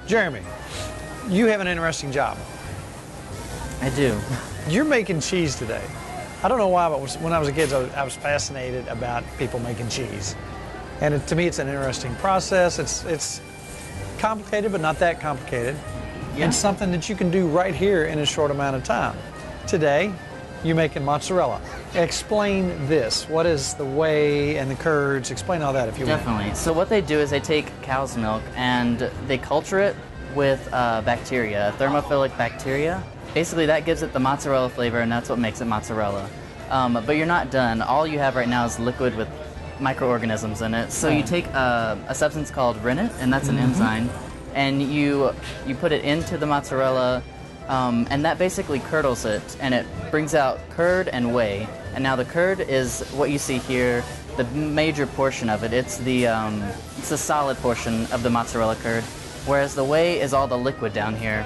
Jeremy, you have an interesting job. I do. You're making cheese today. I don't know why, but when I was a kid, I was fascinated about people making cheese. And to me, it's an interesting process. It's complicated, but not that complicated. Yeah. And something that you can do right here in a short amount of time. Today, you're making mozzarella. Explain this. What is the whey and the curds? Explain all that if you want. Definitely. So what they do is they take cow's milk and they culture it with bacteria, thermophilic bacteria. Basically, that gives it the mozzarella flavor, and that's what makes it mozzarella. But you're not done. All you have right now is liquid with microorganisms in it. So you take a substance called rennet, and that's an enzyme, and you put it into the mozzarella, and that basically curdles it, and it brings out curd and whey. And now the curd is what you see here, the major portion of it. It's the solid portion of the mozzarella curd, whereas the whey is all the liquid down here.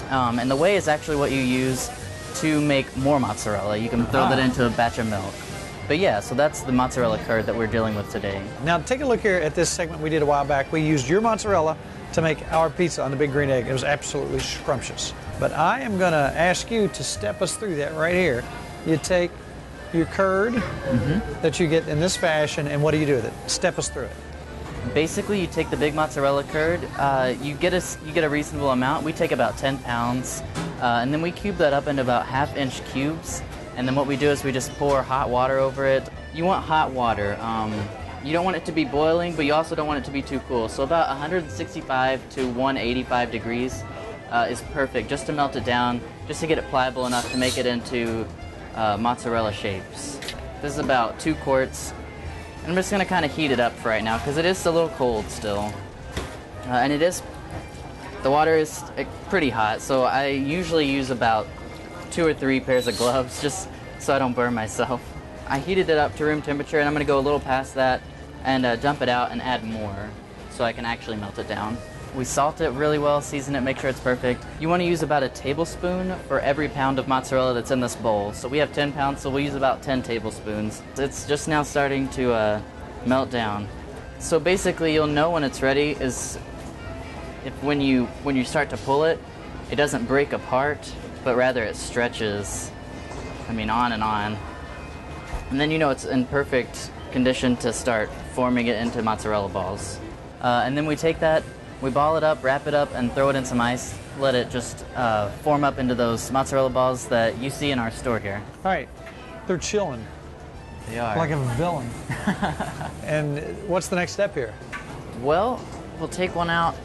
And the whey is actually what you use to make more mozzarella. You can throw that into a batch of milk. But yeah, so that's the mozzarella curd that we're dealing with today. Now take a look here at this segment we did a while back. We used your mozzarella to make our pizza on the Big Green Egg. It was absolutely scrumptious. But I am going to ask you to step us through that right here. You take your curd that you get in this fashion, and what do you do with it? Step us through it. Basically, you take the big mozzarella curd. You get a reasonable amount. We take about 10 pounds, and then we cube that up into about half-inch cubes. And then what we do is we just pour hot water over it. You want hot water. You don't want it to be boiling, but you also don't want it to be too cool. So about 165 to 185 degrees is perfect, just to melt it down, just to get it pliable enough to make it into mozzarella shapes. This is about 2 quarts. I'm just going to kind of heat it up for right now because it is a little cold still. And the water is pretty hot, so I usually use about 2 or 3 pairs of gloves just so I don't burn myself. I heated it up to room temperature, and I'm going to go a little past that and dump it out and add more so I can actually melt it down. We salt it really well, season it, make sure it's perfect. You want to use about a tablespoon for every pound of mozzarella that's in this bowl. So we have 10 pounds, so we'll use about 10 tablespoons. It's just now starting to melt down. So basically you'll know when it's ready is when you start to pull it, it doesn't break apart, but rather it stretches, on and on. And then you know it's in perfect condition to start forming it into mozzarella balls. And then we take that, we ball it up, wrap it up, and throw it in some ice. Let it just form up into those mozzarella balls that you see in our store here. All right, they're chilling. They are. Like a villain. And what's the next step here? Well, we'll take one out.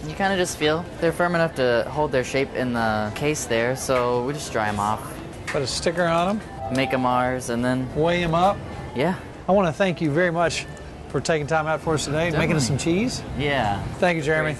You kind of just feel they're firm enough to hold their shape in the case there, so we just dry them off. Put a sticker on them. Make them ours, and then weigh them up. Yeah. I want to thank you very much for taking time out for us today, making us some cheese. Yeah. Thank you, Jeremy.